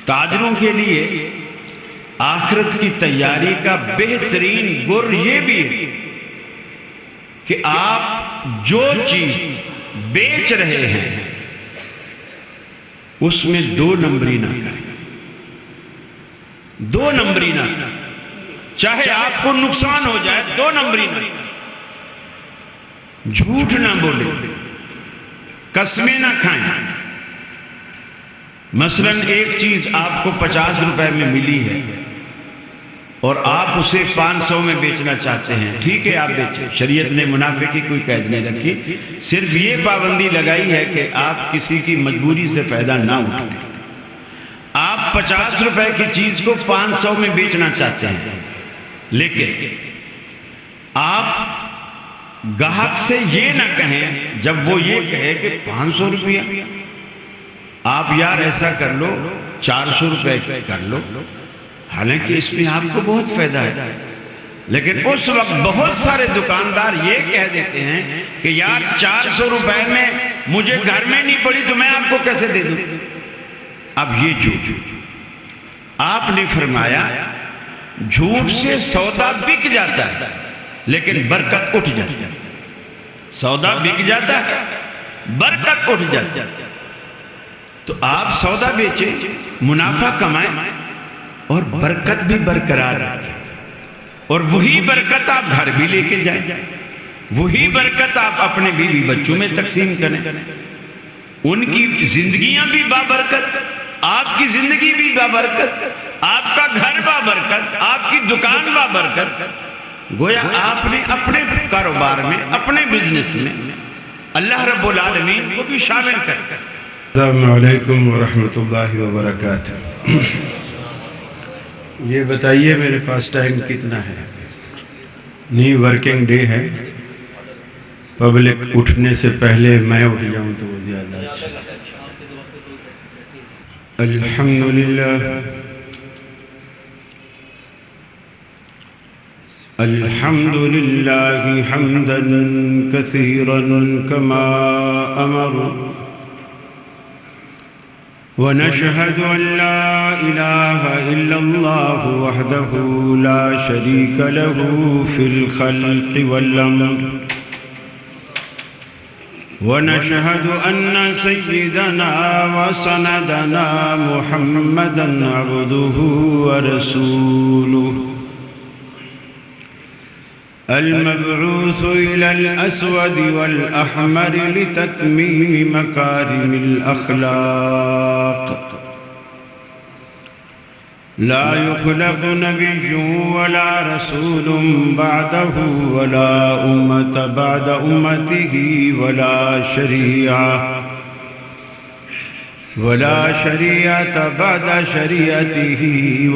تاجروں کے لیے آخرت کی تیاری کا بہترین گر یہ بھی ہے کہ آپ جو چیز بیچ رہے ہیں اس میں 2 نمبری نہ کریں، 2 نمبری نہ کریں، چاہے آپ کو نقصان ہو جائے 2 نمبری نہ کریں، جھوٹ نہ بولے، قسمیں نہ کھائیں۔ مثلا ایک چیز آپ کو 50 روپے میں ملی ہے اور آپ اسے 500 میں بیچنا چاہتے ہیں، ٹھیک ہے آپ بیچیں، شریعت نے منافع کی کوئی قید نہیں رکھی، صرف یہ پابندی لگائی ہے کہ آپ کسی کی مجبوری سے فائدہ نہ اٹھائیں۔ آپ 50 روپے کی چیز کو 500 میں بیچنا چاہتے ہیں، لیکن آپ گاہک سے یہ نہ کہیں جب وہ یہ کہے کہ 500 روپیہ، آپ یار ایسا کر لو 400 روپے کر لو، حالانکہ اس میں آپ کو بہت فائدہ ہے، لیکن اس وقت بہت سارے دکاندار یہ کہہ دیتے ہیں کہ یار 400 روپے میں مجھے گھر میں نہیں پڑی تو میں آپ کو کیسے دے دوں۔ اب یہ جھوٹ، آپ نے فرمایا جھوٹ سے سودا بک جاتا ہے لیکن برکت اٹھ جاتی ہے، سودا بک جاتا ہے برکت اٹھ جاتی ہے۔ تو آپ سودا بیچیں، منافع کمائیں اور برکت بھی برقرار رکھیں، اور وہی برکت آپ گھر بھی لے کے جائیں، وہی برکت آپ اپنے بیوی بچوں میں تقسیم کریں، ان کی زندگیاں بھی بابرکت، آپ کی زندگی بھی بابرکت، آپ کا گھر بابرکت، آپ کی دکان بابرکت۔ گویا آپ نے اپنے کاروبار میں، اپنے بزنس میں اللہ رب العالمین کو بھی شامل کر۔ السلام علیکم ورحمۃ اللہ وبرکاتہ۔ یہ بتائیے میرے پاس ٹائم کتنا ہے؟ نہیں، ورکنگ ڈے ہے، پبلک اٹھنے سے پہلے میں اٹھ جاؤں تو وہ زیادہ اچھا۔ الحمدللہ الحمدللہ حمدا کثیرا کما امر، ونشهد أن لا إله إلا الله وحده لا شريك له في الخلق والأمر، ونشهد أن سيدنا وسندنا محمدا عبده ورسوله المبعوث إلى الأسود والأحمر لتتميم مكارم الأخلاق، لا يخلق نبي ولا رسول بعده ولا أمة بعد أمته ولا شريعة بعد شريعته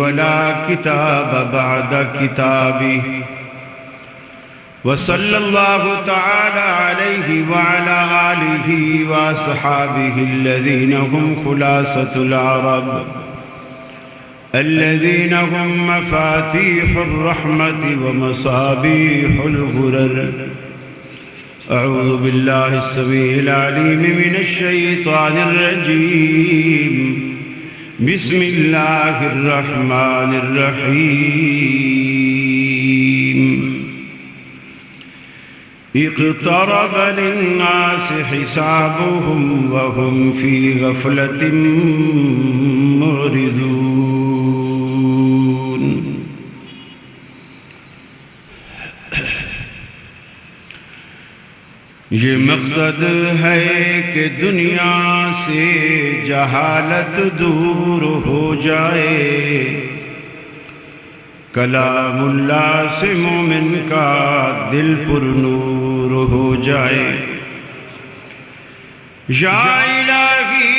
ولا كتاب بعد كتابه، وصلى الله تعالى عليه وعلى آله وأصحابه الذين هم خلاصة العرب، الذين هم مفاتيح الرحمة ومصابيح الغرر۔ أعوذ بالله السميع العليم من الشيطان الرجيم، بسم الله الرحمن الرحيم۔ اقترب للناس حسابهم وهم في غفلة معرضون۔ یہ مقصد ہے کہ دنیا سے جہالت دور ہو جائے، کلام اللہ سے مومن کا دل پر نور ہو جائے۔ یا الہی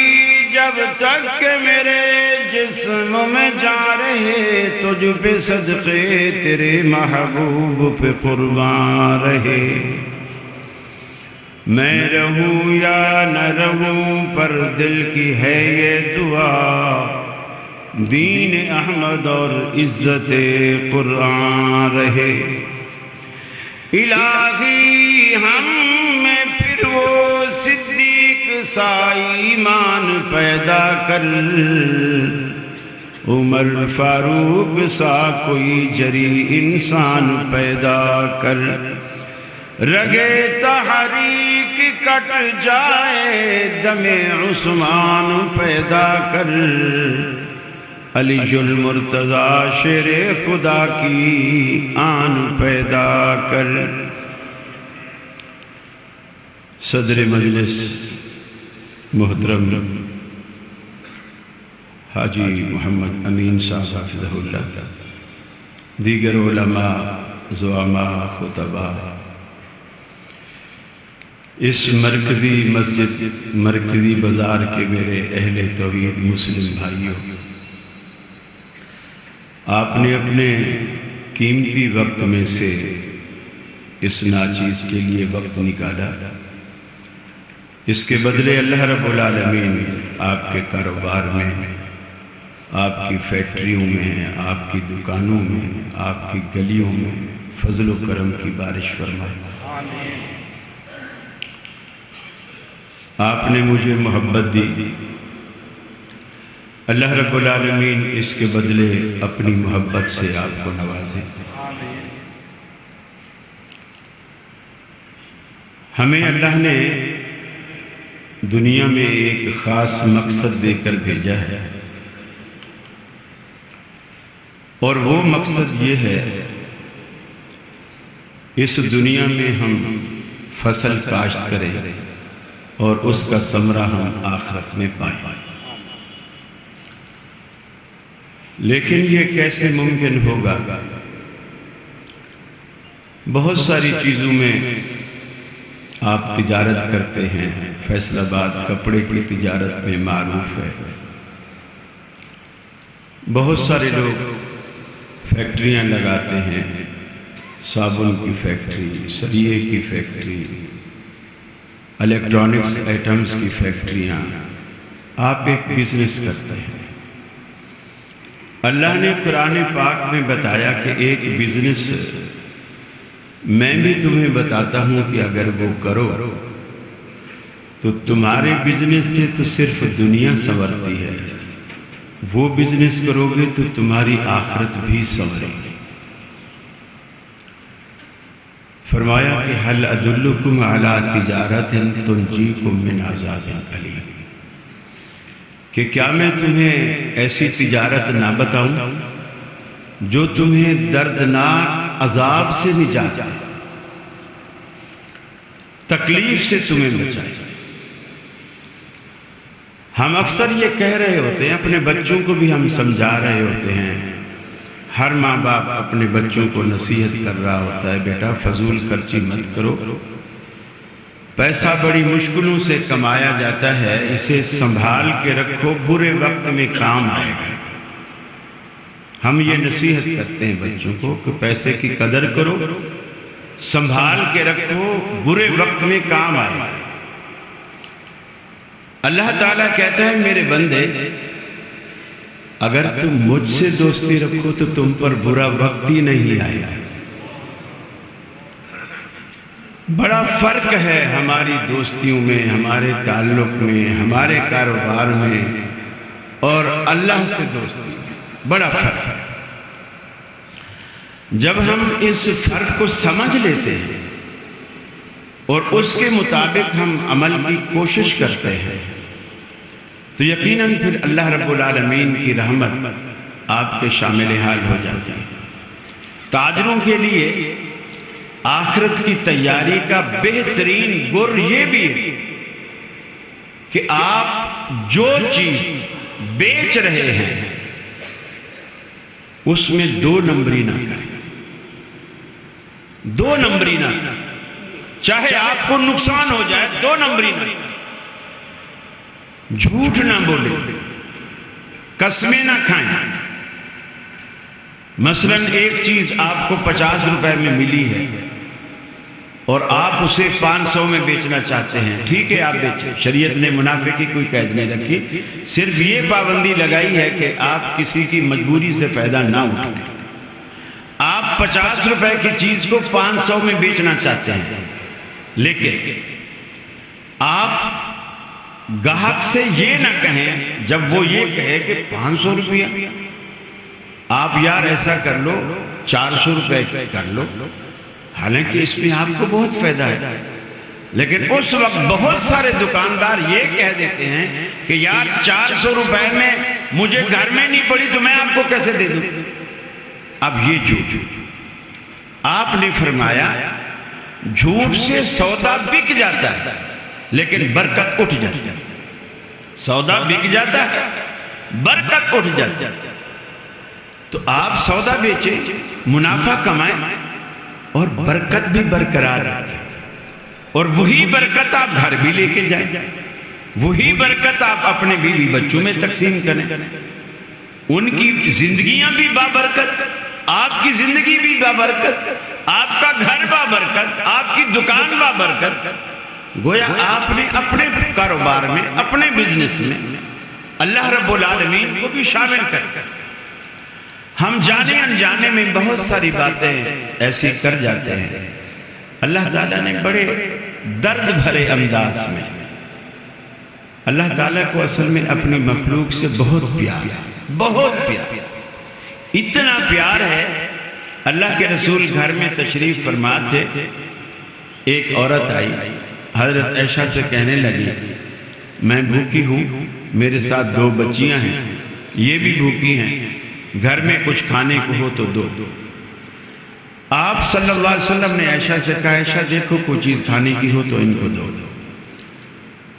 جب تک کہ میرے جسم میں جا رہے، تجھ پہ صدقے تیرے محبوب پہ قربان رہے، میں رہوں یا نہ رہوں پر دل کی ہے یہ دعا، دین احمد اور عزت قرآن رہے۔ الہی ہم میں پھر وہ صدیق سا ایمان پیدا کر، عمر فاروق سا کوئی جری انسان پیدا کر، رگے تحریک کٹ جائے دم عثمان پیدا کر، علی المرتضیٰ شیر خدا کی آن پیدا کر۔ صدر مجلس محترم حاجی محمد امین صاحب حفظہ اللہ، دیگر علماء، زعماء، خطباء، اس مرکزی مسجد، مرکزی بازار کے میرے اہل توحید مسلم بھائیوں، آپ نے اپنے قیمتی وقت میں سے اس ناچیز کے لیے وقت نکالا، اس کے بدلے اللہ رب العالمین آپ کے کاروبار میں، آپ کی فیکٹریوں میں، آپ کی دکانوں میں، آپ کی گلیوں میں فضل و کرم کی بارش فرمائے۔ آپ نے مجھے محبت دی، اللہ رب العالمین اس کے بدلے اپنی محبت سے آپ کو نوازے۔ ہمیں اللہ نے دنیا میں ایک خاص مقصد دے کر بھیجا ہے، اور وہ مقصد یہ ہے، اس دنیا میں ہم فصل کاشت کریں اور اس کا ثمرہ ہم آخرت میں پائیں۔ لیکن یہ کیسے ممکن ہوگا؟ بہت ساری چیزوں میں آپ تجارت کرتے ہیں، فیصل آباد کپڑے کی تجارت میں معروف ہے، بہت سارے لوگ فیکٹریاں لگاتے ہیں، صابن کی فیکٹری، سریے کی فیکٹری، الیکٹرانکس آئٹمز کی فیکٹریاں، آپ ایک بزنس کرتے ہیں۔ اللہ نے قرآن پاک میں بتایا کہ ایک بزنس میں بھی تمہیں بتاتا ہوں کہ اگر وہ کرو تو تمہارے بزنس سے تو صرف دنیا سنورتی ہے، وہ بزنس کرو گے تو تمہاری آخرت بھی سنورے گی۔ فرمایا کہ حل ادلکم علی تجارت تنجیکم من عذاب علیم، کہ کیا میں تمہیں ایسی تجارت نہ بتاؤں جو تمہیں دردناک عذاب سے نجات دے، تکلیف سے تمہیں بچائے۔ ہم اکثر یہ کہہ رہے ہوتے ہیں، اپنے بچوں کو بھی ہم سمجھا رہے ہوتے ہیں، ہر ماں باپ اپنے بچوں کو نصیحت کر رہا ہوتا ہے، بیٹا فضول خرچی مت کرو، پیسہ بڑی مشکلوں سے کمایا جاتا ہے، اسے سنبھال کے رکھو، برے وقت میں کام آئے گا۔ ہم یہ نصیحت کرتے ہیں بچوں کو کہ پیسے کی قدر کرو، سنبھال کے رکھو، برے وقت میں کام آئے گا۔ اللہ تعالیٰ کہتا ہے میرے بندے، اگر تم مجھ سے دوستی رکھو تو تم پر برا وقت ہی نہیں آئے گا۔ بڑا فرق ہے ہماری دوستیوں میں، ہمارے تعلق میں، ہمارے کاروبار میں اور اللہ سے دوستی میں، بڑا فرق ہے۔ جب ہم اس فرق کو سمجھ لیتے ہیں اور اس کے مطابق ہم عمل کی کوشش کرتے ہیں تو یقیناً پھر اللہ رب العالمین کی رحمت آپ کے شامل حال ہو جاتی ہے۔ تاجروں کے لیے آخرت کی تیاری کا بہترین گر یہ بھی ہے کہ آپ جو چیز بیچ رہے ہیں اس میں 2 نمبری نہ کریں، 2 نمبری نہ کریں، چاہے آپ کو نقصان ہو جائے 2 نمبری نہ کریں، جھوٹ نہ بولے، قسمیں نہ کھائیں۔ مثلا ایک چیز آپ کو 50 روپے میں ملی ہے اور آپ اسے 500 میں بیچنا چاہتے ہیں، ٹھیک ہے آپ بیچیں، شریعت نے منافع کی کوئی قید نہیں رکھی، صرف یہ پابندی لگائی ہے کہ آپ کسی کی مجبوری سے فائدہ نہ اٹھائیں۔ آپ 50 روپے کی چیز کو 500 میں بیچنا چاہتے ہیں، لیکن آپ گاہک سے یہ نہ کہیں جب وہ یہ کہے کہ 500 روپیہ، آپ یار ایسا کر لو 400 روپے کر لو، حالانکہ اس میں آپ کو بہت فائدہ ہے، لیکن اس وقت بہت سارے دکاندار یہ کہہ دیتے ہیں کہ یار 400 روپے میں مجھے گھر میں نہیں پڑی تو میں آپ کو کیسے دے دوں۔ اب یہ جھوٹ، آپ نے فرمایا جھوٹ سے سودا بک جاتا ہے لیکن برکت اٹھ جاتی ہے۔ سودا بک جاتا ہے، برکت اٹھ جاتی ہے۔ تو آپ سودا بیچیں، منافع کمائیں اور برکت بھی برقرار رکھیں، اور وہی برکت آپ گھر بھی لے کے جائیں، وہی برکت آپ اپنے بیوی بچوں میں تقسیم کریں، ان کی زندگیاں بھی بابرکت، آپ کی زندگی بھی بابرکت، آپ کا گھر بابرکت، آپ کی دکان بابرکت۔ گویا آپ نے اپنے کاروبار میں، اپنے بزنس میں اللہ رب العالمین کو بھی شامل کر کر ہم جانے انجانے میں بہت ساری باتیں ایسی کر جاتے ہیں۔ اللہ تعالیٰ نے بڑے درد بھرے انداز میں، اللہ تعالیٰ کو اصل میں اپنی مخلوق سے بہت پیار ہے، بہت پیار، اتنا پیار ہے۔ اللہ کے رسول گھر میں تشریف فرما تھے، ایک عورت آئی، حضرت عائشہ سے کہنے لگی میں بھوکی ہوں، میرے ساتھ 2 بچیاں ہیں، یہ بھی بھوکی ہیں، گھر میں کچھ کھانے کو ہو تو دو۔ آپ صلی اللہ علیہ وسلم نے عائشہ سے کہا عائشہ دیکھو کوئی چیز کھانے کی ہو تو ان کو دو۔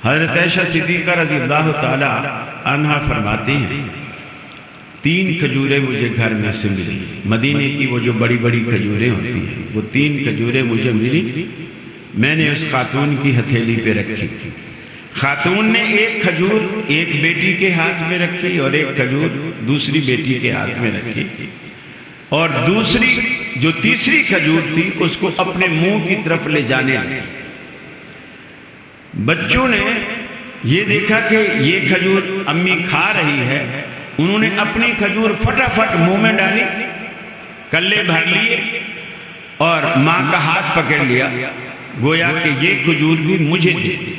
حضرت عائشہ صدیقہ رضی اللہ تعالی عنہا فرماتی ہیں 3 کھجوریں مجھے گھر میں سے ملی، مدینے کی وہ جو بڑی بڑی کھجوریں ہوتی ہیں، وہ 3 کھجوریں مجھے ملی، میں نے اس خاتون کی ہتھیلی پہ رکھی۔ خاتون نے ایک کھجور ایک بیٹی کے ہاتھ میں رکھی اور ایک کھجور دوسری بیٹی کے ہاتھ میں رکھی، اور دوسری جو تیسری کھجور تھی اس کو اپنے منہ کی طرف لے جانے لگی۔ بچوں نے یہ دیکھا کہ یہ کھجور امی کھا رہی ہے، انہوں نے اپنی کھجور فٹافٹ منہ میں ڈالی، کلے بھر لیے اور ماں کا ہاتھ پکڑ لیا، گویا کہ یہ کھجور بھی مجھے دے دی۔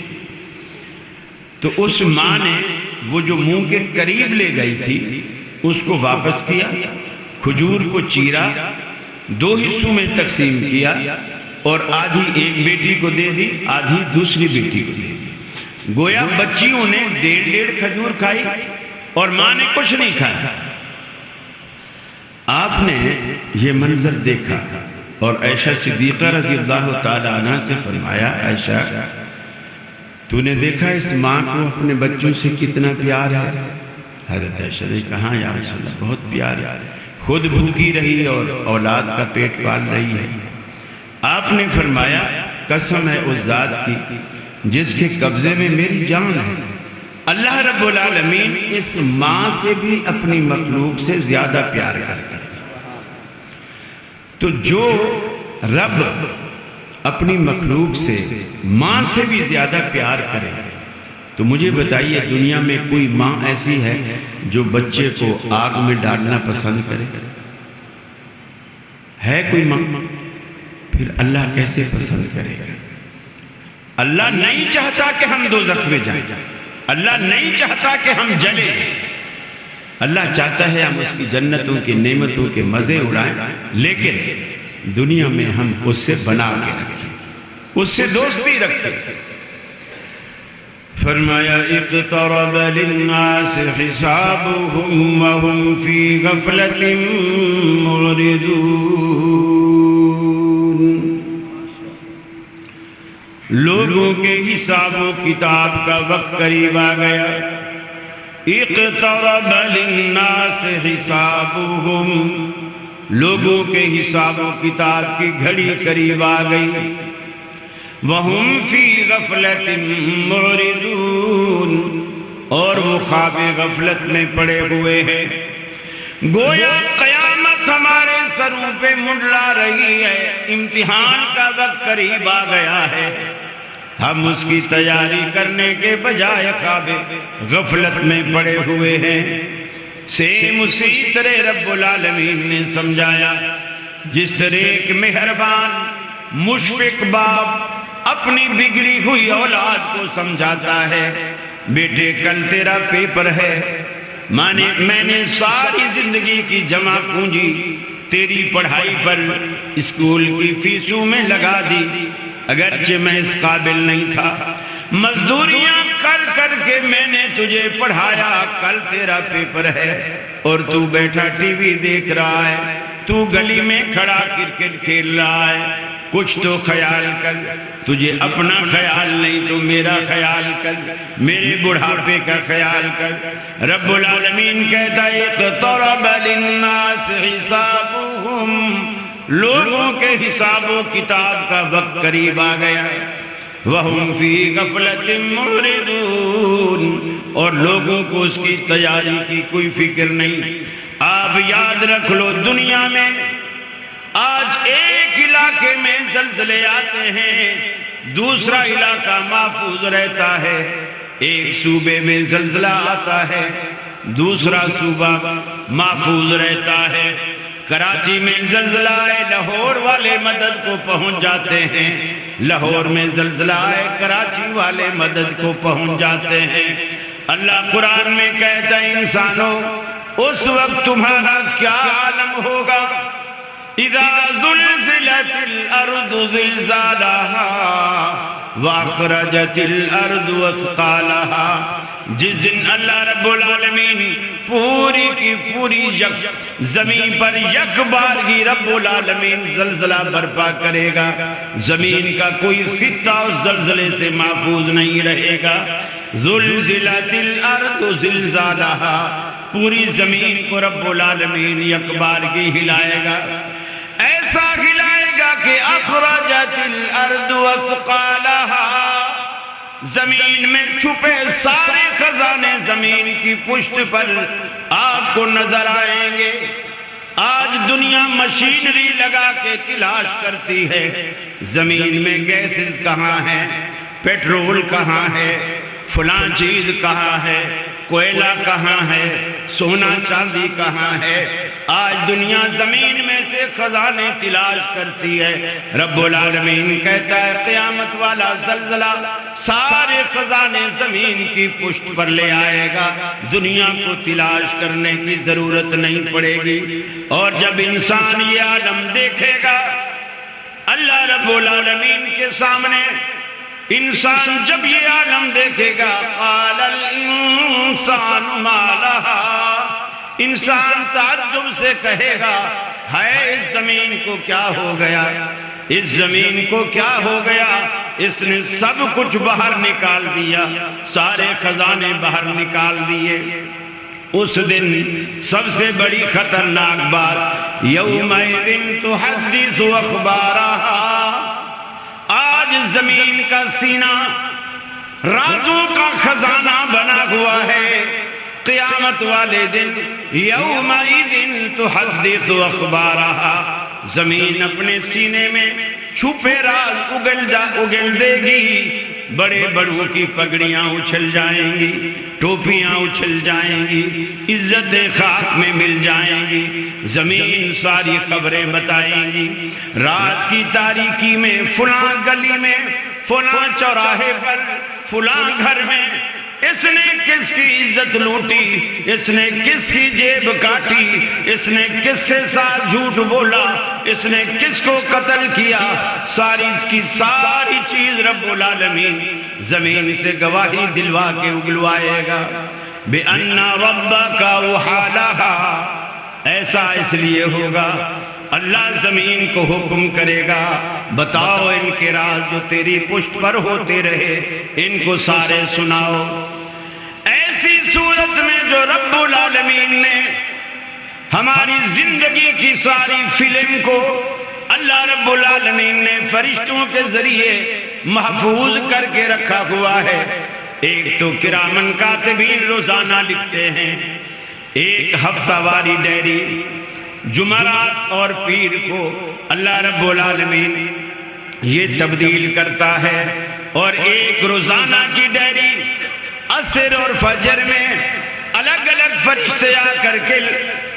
تو اس ماں نے وہ جو منہ کے قریب لے گئی تھی اس کو واپس کیا، کھجور کو چیرا، 2 حصوں میں تقسیم کیا اور آدھی ایک بیٹی کو دے دی، آدھی دوسری بیٹی کو دے دی۔ گویا بچیوں نے 1.5 کھجور کھائی اور ماں نے کچھ نہیں کھایا۔ آپ نے یہ منظر دیکھا اور عائشہ صدیقہ رضی اللہ تعالی عنہ سے فرمایا عائشہ تو نے دیکھا اس ماں کو اپنے بچوں سے کتنا پیار ہے؟ حضرت عائشہ نے کہا یا رسول اللہ بہت پیار ہے، خود بھوکی رہی اور اولاد کا پیٹ پال رہی ہے۔ آپ نے فرمایا قسم ہے اس ذات کی جس کے قبضے میں میری جان ہے، اللہ رب العالمین اس ماں سے بھی اپنی مخلوق سے زیادہ پیار کرتا ہے۔ تو جو رب اپنی مخلوق سے ماں سے بھی زیادہ پیار کرے تو مجھے بتائیے دنیا میں کوئی ماں ایسی ہے جو بچے کو آگ میں ڈالنا پسند کرے؟ ہے کوئی ماں؟ پھر اللہ کیسے پسند کرے گا؟ اللہ نہیں چاہتا کہ ہم دوزخ میں جائیں، اللہ نہیں چاہتا کہ ہم جلیں، اللہ چاہتا ہے ہم اس کی جنتوں کی نعمتوں کے مزے اڑائیں، لیکن دنیا میں ہم اس سے بنا کے رکھیں، اس سے دوستی رکھیں۔ فرمایا اقترب للناس حسابهم وهم في غفلة معرضون، لوگوں کے حساب و کتاب کا وقت قریب آ گیا۔ اقترب للناس حسابهم، لوگوں کے حساب و کتاب کی گھڑی قریب آ گئی۔ وَهُمْ فِي غَفْلَةٍ مُعْرِضُونَ، اور وہ خواب غفلت میں پڑے ہوئے ہیں۔ گویا قیامت ہمارے سروں پہ منڈلا رہی ہے، امتحان کا وقت قریب آ گیا ہے، ہم اس کی تیاری کرنے کے بجائے خواب غفلت میں پڑے ہوئے ہیں۔ سیم اسی طرح رب العالمین نے سمجھایا جس طرح ایک مہربان مشفق باپ اپنی بگڑی ہوئی اولاد کو سمجھاتا ہے، بیٹے کل تیرا پیپر ہے، میں نے ساری زندگی کی جمع پونجی تیری پڑھائی پر اسکول کی فیسوں میں لگا دی، اگرچہ میں اس قابل نہیں تھا، مزدوریاں کر کر کے میں نے تجھے پڑھایا، کل تیرا پیپر ہے اور تو بیٹھا ٹی وی دیکھ رہا ہے، تو گلی میں کھڑا کرکٹ کھیل رہا ہے، کچھ تو خیال کر، تجھے اپنا خیال نہیں تو میرا خیال کر، میرے بڑھاپے کا خیال کر۔ رب العالمین کہتا ہے اقترب للناس حسابهم، لوگوں کے حساب و کتاب کا وقت قریب آ گیا، وَهُمْ فِي غَفْلَةٍ مُعْرِضُونَ، اور لوگوں کو اس کی تیاری کی کوئی فکر نہیں۔ آپ یاد رکھ لو، دنیا میں آج ایک علاقے میں زلزلے آتے ہیں، دوسرا علاقہ محفوظ رہتا ہے، ایک صوبے میں زلزلہ آتا ہے، دوسرا صوبہ محفوظ رہتا ہے۔ کراچی میں زلزلہ آئے، لاہور والے مدد کو پہنچ جاتے ہیں، لاہور میں زلزلہ آئے، کراچی والے مدد کو پہنچ جاتے ہیں۔ اللہ قرآن میں کہتا ہے انسانوں، اس وقت تمہارا کیا عالم ہوگا، اذا زلزلت الارض زلزالها واخرجت الارض اثقالها، جس دن اللہ رب العالمین پوری کی پوری زمین پر یک بارگی رب العالمین زلزلہ برپا کرے گا، زمین کا کوئی خطہ اس زلزلے سے محفوظ نہیں رہے گا۔ زلزلت الارض زلزالها، پوری زمین کو رب العالمین یک بارگی ہلائے گا، ایسا ہلائے گا کہ اخرجت الارض اثقالها، زمین میں چھپے سارے خزانے زمین کی پشت پر آپ کو نظر آئیں گے۔ آج دنیا مشینری لگا کے تلاش کرتی ہے، زمین میں گیسز کہاں ہیں، پیٹرول کہاں ہے، فلاں چیز کہاں ہے، کوئلہ کہاں ہے، سونا چاندی کہاں ہے۔ آج دنیا زمین میں سے خزانے تلاش کرتی ہے، رب العالمین کہتا ہے قیامت والا زلزلہ سارے خزانے زمین کی پشت پر لے آئے گا، دنیا کو تلاش کرنے کی ضرورت نہیں پڑے گی۔ اور جب انسان یہ عالم دیکھے گا اللہ رب العالمین کے سامنے، انسان جب یہ عالم دیکھے گا، قال الانسان ما لها، انسان تعجب سے کہے گا، ہے اس زمین کو کیا ہو گیا، اس زمین کو کیا ہو گیا، اس نے سب کچھ باہر نکال دیا، سارے خزانے باہر نکال دیے۔ اس دن سب سے بڑی خطرناک بات، یومئذ تحدث اخبارها، آج زمین کا سینہ رازوں کا خزانہ بنا ہوا ہے، قیامت والے دن یومئذ تحدث اخبارها، زمین اپنے سینے میں چھپے راز اگل دے گی، بڑے بڑوں کی پگڑیاں اچھل جائیں گی، ٹوپیاں اچھل جائیں گی، عزت خاک میں مل جائیں گی، زمین ساری خبریں بتائیں گی۔ رات کی تاریکی میں فلاں گلی میں، فلاں چوراہے پر، فلاں گھر میں اس نے کس کی عزت لوٹی، اس نے کس کی جیب کاٹی، اس نے کس سے ساتھ جھوٹ بولا، اس نے کس کو قتل کیا، ساری اس کی ساری چیز رب العالمین زمین سے گواہی دلوا کے اگلوائے گا۔ بِأَنَّ رَبَّكَ أَوْحَىٰ، ایسا اس لیے ہوگا، اللہ زمین کو حکم کرے گا، بتاؤ ان کے راز جو تیری پشت پر ہوتے رہے، ان کو سارے سناؤ۔ ایسی صورت میں جو رب العالمین نے ہماری زندگی کی ساری فلم کو اللہ رب العالمین نے فرشتوں کے ذریعے محفوظ کر کے رکھا ہوا ہے۔ ایک تو کرامن کاتبین روزانہ لکھتے ہیں، ایک ہفتہ واری ڈائری جمعرات اور پیر کو اللہ رب العالمین یہ تبدیل کرتا ہے، اور ایک روزانہ کی ڈائری عصر اور فجر میں الگ الگ فرشتے آ کر کے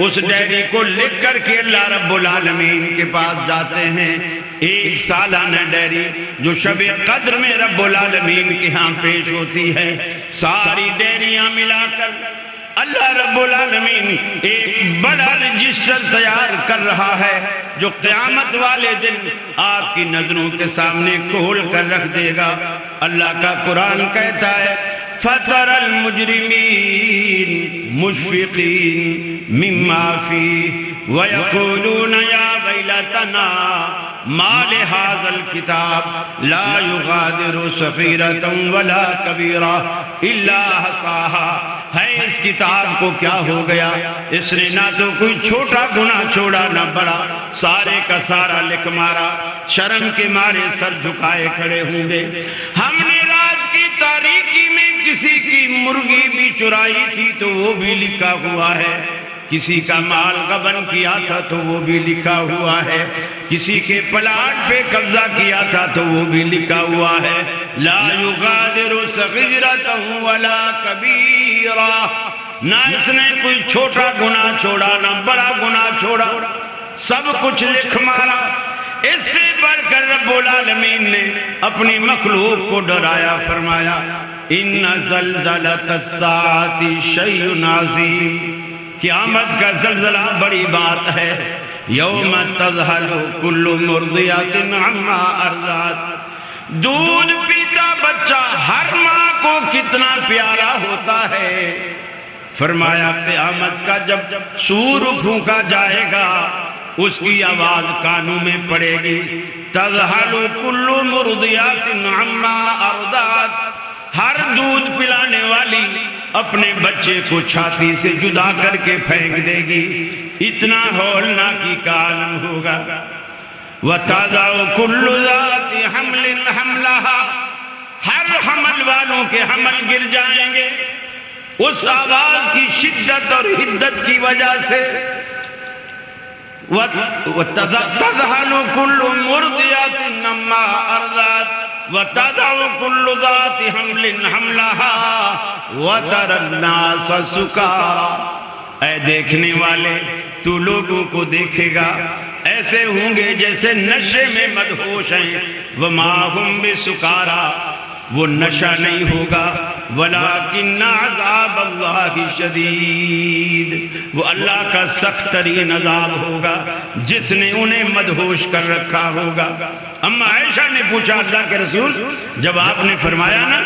اس ڈائری کو لکھ کر کے اللہ رب العالمین کے پاس جاتے ہیں۔ ایک سالانہ ڈیری جو شب قدر میں رب العالمین کے ہاں پیش ہوتی ہے، ساری ڈیریاں ملا کر اللہ رب العالمین ایک بڑا رجسٹر تیار کر رہا ہے جو قیامت والے دن آپ کی نظروں کے سامنے کھول کر رکھ دے گا۔ اللہ کا قرآن کہتا ہے فَتَرَى الْمُجْرِمِينَ مُشْفِقِينَ مِمَّا فِيهِ وَيَقُولُونَ يَا وَيْلَتَنَا مَا لِهَذَا الْكِتَابِ لَا يُغَادِرُ صَغِيرَةً وَلَا كَبِيرَةً إِلَّا أَحْصَاهَا۔ ہے اس کتاب کو کیا ہو گیا، اس نے نہ تو کوئی چھوٹا گناہ چھوڑا نہ بڑا، سارے کا سارا لکھ مارا۔ شرم کے مارے سر جھکائے کھڑے ہوں گے۔ ہم نے رات کی تاریکی میں کسی کی مرغی بھی چرائی تھی تو وہ بھی لکھا ہوا ہے، کسی کا مال غبن کیا تھا تو وہ بھی لکھا ہوا ہے، کسی کے پلاٹ پہ قبضہ کیا تھا تو وہ بھی لکھا ہوا ہے۔ لا یغادر صغیرۃ ولا کبیرہ، نہ اس نے کوئی چھوٹا گناہ چھوڑا نہ بڑا گناہ چھوڑا، سب کچھ لکھ مارا۔ اس سے بڑھ کر رب العالمین نے اپنی مخلوق کو ڈرایا، فرمایا ان زلزلۃ الساعۃ شیء عظیم، قیامت کا زلزلہ بڑی بات ہے۔ یوم تذہل کل مرضعۃ عما ارضعت، دودھ پیتا بچہ ہر ماں کو کتنا پیارا ہوتا ہے۔ فرمایا قیامت کا جب سور پھونکا جائے گا اس کی آواز کانوں میں پڑے گی، تذہل کل مرضعۃ عما ارضعت، ہر دودھ پلانے والی اپنے بچے کو چھاتی سے جدا کر کے پھینک دے گی، اتنا ہولناکی کا عالم ہوگا۔ وَتَضَعُ كُلُّ ذَاتِ حَمْلٍ حَمْلَهَا، ہر حمل والوں کے حمل گر جائیں گے اس آواز کی شدت اور حدت کی وجہ سے۔ وَتَضَعُ كُلُّ مُرْضِعَةٍ عَمَّا أَرْضَعَتْ وَتَضَعُ كُلُّ ذَاتِ حَمْلٍ حَمْلَهَا وَتَرَى النَّاسَ سُكَارَىٰ، اے دیکھنے والے تو لوگوں کو دیکھے گا ایسے ہوں گے جیسے نشے میں مدہوش ہیں۔ وَمَا هُمْ بِسُكَارَىٰ، وہ نشہ نہیں ہوگا، وَلَٰكِنَّ عَذَابَ اللَّهِ شَدِيدٌ، وہ اللہ کا سخت ترین عذاب ہوگا جس نے انہیں مدہوش کر رکھا ہوگا۔ اما عائشہ نے پوچھا اللہ کے رسول، جب آپ نے فرمایا نا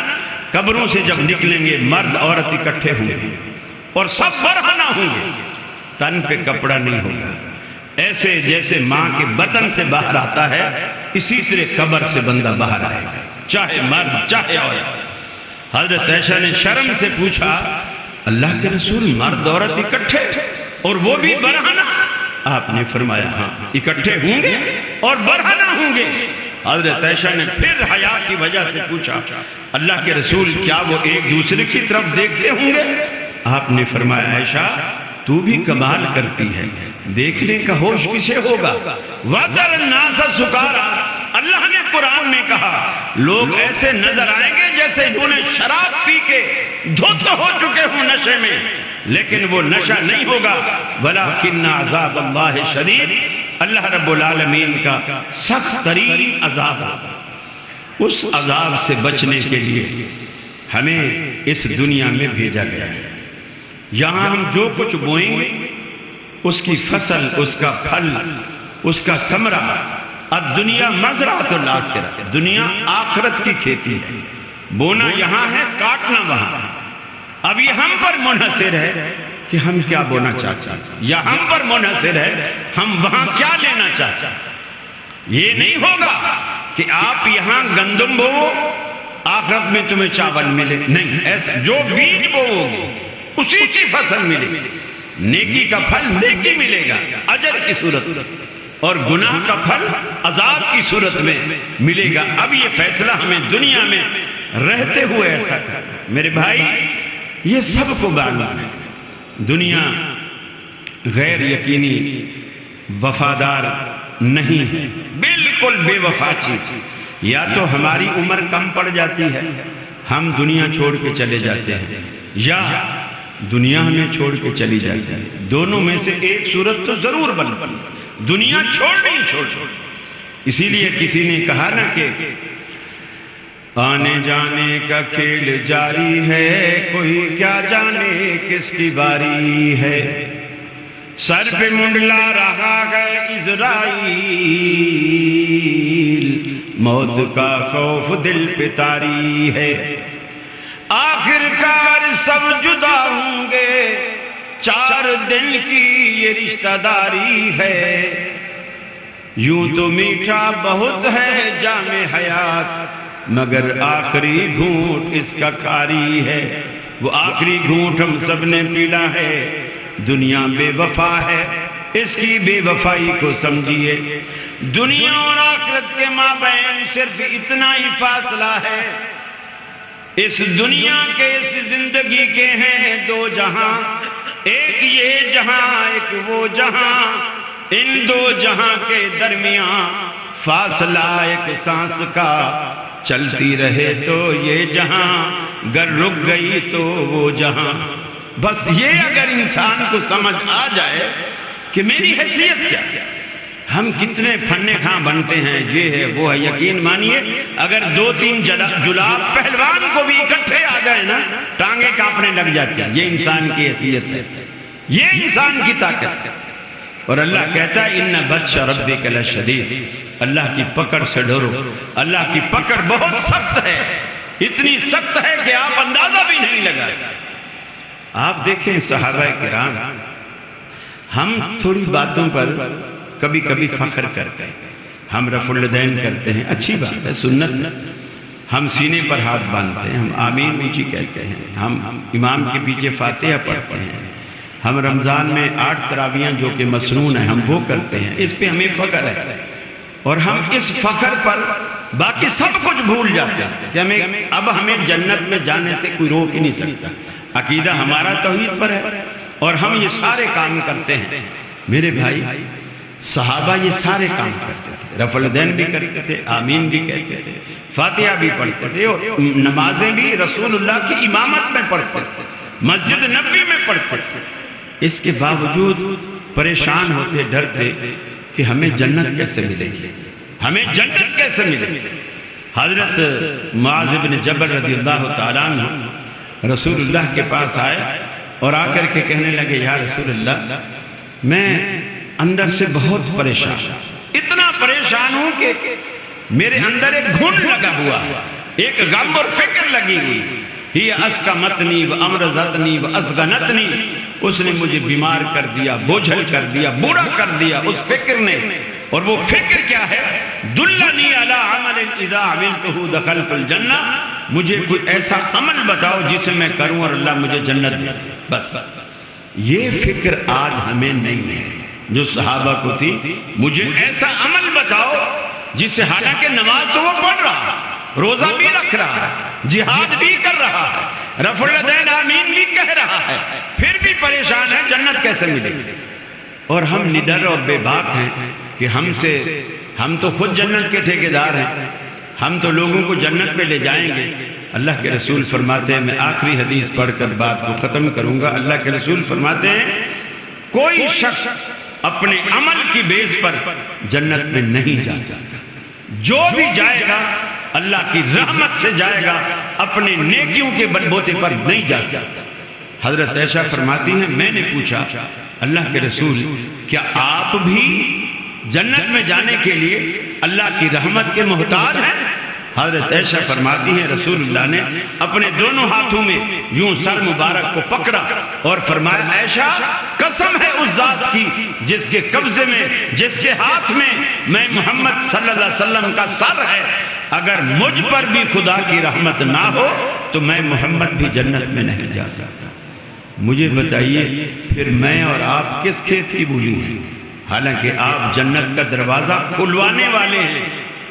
قبروں سے جب نکلیں گے مرد عورت اکٹھے ہوں گے اور سب برہنہ ہوں گے، تن پہ کپڑا نہیں ہوگا، ایسے جیسے ماں کے بطن سے باہر آتا ہے اسی طرح قبر سے بندہ باہر آئے گا، چاہے مرد چاہے عورت۔ حضرت عائشہ نے شرم سے پوچھا اللہ کے رسول مرد عورت اکٹھے اور وہ بھی برہنہ؟ آپ نے فرمایا ہاں اکٹھے ہوں گے اور برہنہ ہوں گے۔ حضرت عائشہ نے پھر حیا کی وجہ سے پوچھا اللہ کے رسول کیا وہ ایک دوسرے کی طرف دیکھتے ہوں گے؟ آپ نے فرمایا عائشہ تو بھی کمال کرتی ہے، دیکھنے کا ہوش کسے ہوگا؟ وَتَرَى النَّاسَ سُكَارَىٰ، اللہ نے قرآن میں کہا لوگ ایسے نظر آئیں گے جیسے انہوں نے شراب پی کے دھت ہو چکے ہوں نشے میں، لیکن وہ نشہ نہیں ہوگا۔ وَلَٰكِنَّ عَذَابَ اللَّهِ شَدِيدٌ، اللہ رب العالمین کا سخت ترین عذاب، اس عذاب سے بچنے کے لیے ہمیں اس دنیا میں بھیجا گیا ہے۔ یہاں ہم جو کچھ بوئیں گے اس کی فصل، اس کا پھل، اس کا ثمرہ، الدنیا مزرعۃ الآخرہ، دنیا آخرت کی کھیتی ہے، بونا یہاں ہے کاٹنا وہاں۔ اب یہ ہم پر منحصر ہے کہ ہم کیا بونا چاہتے ہیں، یا ہم پر منحصر ہے ہم وہاں کیا لینا چاہتے ہیں۔ یہ نہیں ہوگا کہ آپ یہاں گندم بو آخرت میں تمہیں چاول ملے، نہیں، ایسا جو بیج بو گے اسی کی فصل ملے گی، نیکی کا پھل نیکی ملے گا اجر کی صورت، اور گناہ کا پھل عذاب کی صورت میں ملے گا۔ اب یہ فیصلہ ہمیں دنیا میں رہتے ہوئے ایسا کرنا۔ میرے بھائی یہ سب کو معلوم ہے دنیا غیر یقینی وفادار نہیں ہے، بالکل بے وفا چیز، یا تو ہماری عمر کم پڑ جاتی ہے ہم دنیا چھوڑ کے چلے جاتے ہیں، یا دنیا ہمیں چھوڑ کے چلی جاتی ہے، دونوں میں سے ایک صورت تو ضرور بن دنیا چھوڑ نہیں چھوڑ۔ اسی لیے کسی نے کہا نا کہ آنے جانے کا کھیل جاری ہے، کوئی کیا جانے کس کی باری ہے، سر پہ منڈلا رہا ہے عزرائیل، موت کا خوف دل پہ طاری ہے، آخر کار سب جدا ہوں گے، 4 دن کی یہ رشتہ داری ہے، یوں تو میٹھا بہت ہے جام حیات، مگر آخری گھونٹ اس کا کھاری ہے، وہ آخری گھونٹ ہم سب نے پیلا ہے، دنیا بے وفا ہے، اس کی بے وفائی کو سمجھیے، دنیا اور آخرت کے مابین صرف اتنا ہی فاصلہ ہے، اس دنیا کے اس زندگی کے ہیں 2 جہاں، ایک یہ جہاں ایک وہ جہاں، ان 2 جہاں کے درمیان فاصلہ ایک سانس کا، چلتی رہے تو یہ جہاں، گر رک گئی تو وہ جہاں، بس یہ اگر انسان کو سمجھ آ جائے کہ میری حیثیت کیا ہے، ہم کتنے پھنے کھاں بنتے ہیں، یہ ہے وہ ہے، یقین مانیے اگر 2-3 جلاب پہلوان کو بھی اکٹھے آ جائے نا، ٹانگیں کانپنے لگ جاتی ہیں، یہ انسان کی حیثیت ہے، یہ انسان کی طاقت ہے، اور اللہ کہتا ہے اِنَّ بَطْشَ رَبِّكَ لَشَدِيدٌ، اللہ کی پکڑ سے ڈرو، اللہ کی پکڑ بہت سخت ہے، اتنی سخت ہے کہ آپ اندازہ بھی نہیں لگا سکتے۔ آپ دیکھیں صحابہ کرام، ہم تھوڑی باتوں پر کبھی کبھی فخر کرتے ہیں، ہم رفع الیدین کرتے ہیں، اچھی بات ہے، سنت، ہم سینے پر ہاتھ باندھتے ہیں، ہم آمین اونچی کہتے ہیں، ہم امام کے پیچھے فاتحہ پڑھتے ہیں، ہم رمضان میں 8 تراویحیں جو کہ مسنون ہیں ہم وہ کرتے ہیں، اس پہ ہمیں فخر ہے، اور ہم اس فخر پر باقی سب کچھ بھول جاتے ہیں کہ ہمیں جنت میں جانے سے کوئی روک ہی نہیں سکتا، عقیدہ ہمارا توحید پر ہے، اور ہم یہ سارے کام کرتے ہیں۔ میرے بھائی، صحابہ یہ سارے کام کرتے تھے، رفع الیدین بھی کرتے تھے، آمین بھی کہتے تھے، فاتحہ بھی پڑھتے تھے، اور نمازیں بھی رسول اللہ کی امامت میں پڑھتے تھے، مسجد نبوی میں پڑھتے تھے، اس کے باوجود پریشان ہوتے، ڈرتے کہ ہمیں جنت کیسے ملے گی، ہمیں جنت کیسے ملے گی۔ حضرت معاذ بن جبل رضی اللہ تعالیٰ عنہ رسول اللہ کے پاس آئے اور آ کر کے کہنے لگے یا رسول اللہ، میں اندر سے بہت پریشان، اتنا پریشان ہوں کہ میرے اندر ایک گھن لگا ہوا ہے، ایک غم اور فکر لگی ہوئی، ہی اسقمتنی وامرضتنی واسغنتنی، اس نے مجھے بیمار کر دیا، بوجھل کر دیا، بوڑھا کر دیا اس فکر نے، اور وہ فکر کیا ہے؟ دلنی علی عمل اذا عملتہ دخلت الجنہ، مجھے کوئی ایسا عمل بتاؤ جسے میں کروں اور اللہ مجھے جنت دے دے، بس یہ فکر آج ہمیں نہیں ہے جو صحابہ کو تھی، مجھے ایسا عمل بتاؤ جسے، حالانکہ نماز تو وہ پڑھ رہا، روزہ بھی رکھ رہا ہے، جہاد بھی کر رہا ہے، رفع الیدین آمین بھی کہہ رہا ہے، پھر بھی پریشان ہے جنت کیسے ملے گی۔ اور ہم نڈر اور بے باک ہیں کہ ہم تو خود جنت کے ٹھیکیدار ہیں، ہم تو لوگوں کو جنت میں لے جائیں گے۔ اللہ کے رسول فرماتے ہیں، میں آخری حدیث پڑھ کر بات کو ختم کروں گا، اللہ کے رسول فرماتے ہیں کوئی شخص اپنے عمل کی بیس پر جنت میں نہیں جا سکتا، جو بھی جائے گا اللہ کی رحمت سے جائے گا، اپنے نیکیوں کے بلبوتے پر نہیں جا سکتا۔ حضرت عائشہ فرماتی ہیں میں نے پوچھا اللہ کے رسول کیا آپ بھی جنت میں جانے کے لیے اللہ کی رحمت کے محتاج ہیں؟ حضرت عائشہ فرماتی ہیں رسول اللہ نے اپنے دونوں ہاتھوں میں یوں سر مبارک کو پکڑا اور فرمایا عائشہ قسم ہے اس ذات کی جس کے قبضے میں، جس کے ہاتھ میں محمد صلی اللہ علیہ وسلم کا سر ہے، اگر مجھ پر بھی خدا کی رحمت نہ ہو تو میں محمد بھی جنت میں نہیں جا سکتا۔ مجھے بتائیے پھر میں اور آپ کس کھیت کی بولی ہیں؟ حالانکہ آپ جنت کا دروازہ کھلوانے والے ہیں،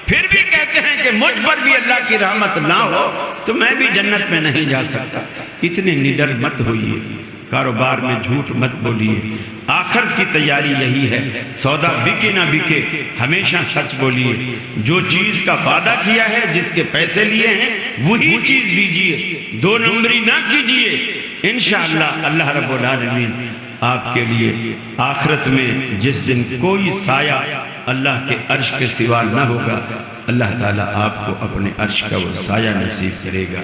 پھر بھی کہتے ہیں کہ مجھ پر بھی اللہ کی رحمت نہ ہو تو میں بھی جنت میں نہیں جا سکتا۔ اتنے نڈر مت ہوئیے، کاروبار میں جھوٹ مت بولیے، آخرت کی تیاری یہی ہے، سودا بکے نہ بکے ہمیشہ سچ بولیے، جو چیز کا وعدہ کیا ہے، جس کے پیسے لیے ہیں وہی چیز دیجئے، 2 نمبری نہ کیجئے، انشاءاللہ اللہ رب العالمین آپ کے لیے آخرت میں جس دن کوئی سایہ اللہ کے عرش کے سوا نہ ہوگا، اللہ تعالیٰ آپ کو اپنے عرش کا وہ سایہ نصیب کرے گا۔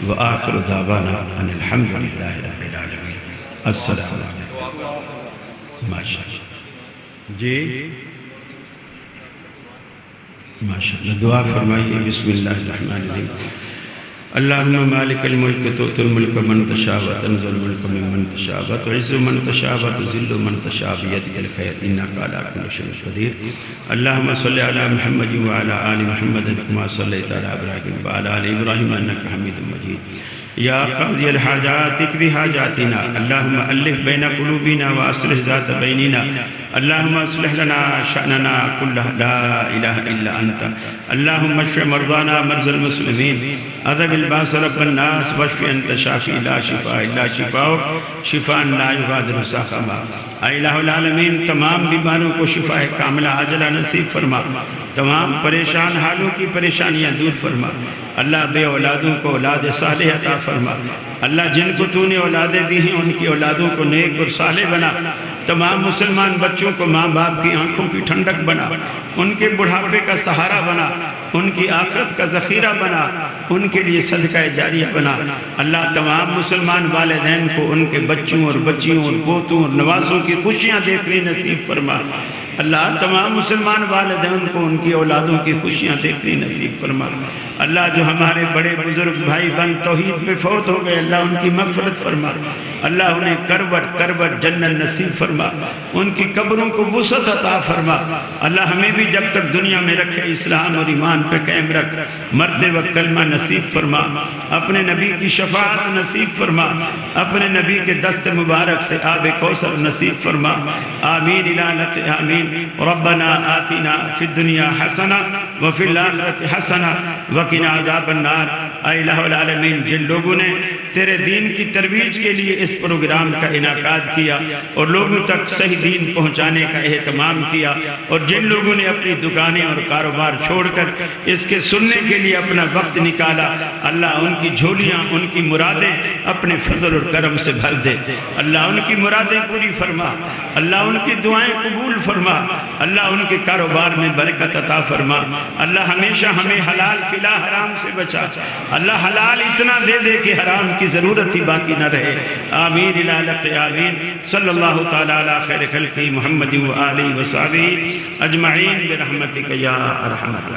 وآخر دعوانا ان الحمدللہ رب العالمین۔ السلام علیکم۔ ماشاءاللہ جی ماشاءاللہ دعا فرمائیے۔ بسم اللہ الرحمن الرحیم۔ اللہم مالک الملک تؤتی الملک من تشاء وتنزع الملک ممن تشاء وتعز من تشاء وتذل من تشاء بیدک الخیر انک علی کل شیء قدیر۔ اللہم صلی علی محمد وعلی آل محمد کما صلیت علی ابراہیم وعلی آل ابراہیم انک حمید مجید۔ یا قاضی الحاجات اقض حاجاتنا، اللہم الف بین قلوبنا واصلح ذات بیننا، اللہم اصلح لنا شأننا کلہ لا الہ الا انت، اللہم اشف مرضانا مرضى المسلمین، اذهب الباس رب الناس واشف انت شافی لا شفاء الا شفاؤک شفاء لا یغادر سقما۔ اے الہ العالمین تمام بیماروں کو شفاء کاملہ عاجلہ نصیب فرما، تمام پریشان حالوں کی پریشانیاں دور فرما۔ اللہ بے اولادوں کو اولاد صالح عطا فرما۔ اللہ جن کو تو نے اولادیں دی ہیں ان کی اولادوں کو نیک اور صالح بنا۔ تمام مسلمان بچوں کو ماں باپ کی آنکھوں کی ٹھنڈک بنا، ان کے بڑھاپے کا سہارا بنا، ان کی آخرت کا ذخیرہ بنا، ان کے لیے صدقہ جاریہ بنا۔ اللہ تمام مسلمان والدین کو ان کے بچوں اور بچیوں اور پوتوں اور نواسوں کی خوشیاں دیکھنے نصیب فرما۔ اللہ تمام مسلمان والدین کو ان کی اولادوں کی خوشیاں دیکھنے نصیب فرما۔ اللہ جو ہمارے بڑے بزرگ بھائی بہن توحید پہ فوت ہو گئے، اللہ ان کی مغفرت فرما۔ اللہ انہیں کروٹ جنت نصیب فرما، ان کی قبروں کو وسعت عطا فرما۔ اللہ ہمیں بھی جب تک دنیا میں رکھے اسلام اور ایمان پہ قائم رکھ، مرتے وقت کلمہ نصیب فرما، اپنے نبی کی شفاعت نصیب فرما، اپنے نبی کے دست مبارک سے آب کوثر نصیب فرما۔ آمین الالق آمین۔ ربنا آتنا فی الدنیا حسنہ وفی الآخرت حسنہ وقنا عذاب النار۔ اے الہ العالمین جن لوگوں نے تیرے دین کی ترویج کے لیے اس پروگرام کا انعقاد کیا اور لوگوں تک صحیح دین پہنچانے کا اہتمام کیا، اور جن لوگوں نے اپنی دکانیں اور کاروبار چھوڑ کر اس کے سننے کے لیے اپنا وقت نکالا، اللہ ان کی جھولیاں ان کی مرادیں اپنے فضل اور کرم سے بھر دے۔ اللہ ان کی مرادیں پوری فرما، اللہ ان کی دعائیں قبول فرما، اللہ ان کے کاروبار میں برکت عطا فرما۔ اللہ ہمیشہ ہمیں حلال کھلا حرام سے بچا، اللہ حلال اتنا دے دے کہ حرام کی ضرورت ہی باقی نہ رہے۔ آمین الالق آمین۔ صلی اللہ تعالیٰ علی خیر خلقہ محمد و آلہ و صحبہ اجمعین برحمتک یا ارحم الراحمین۔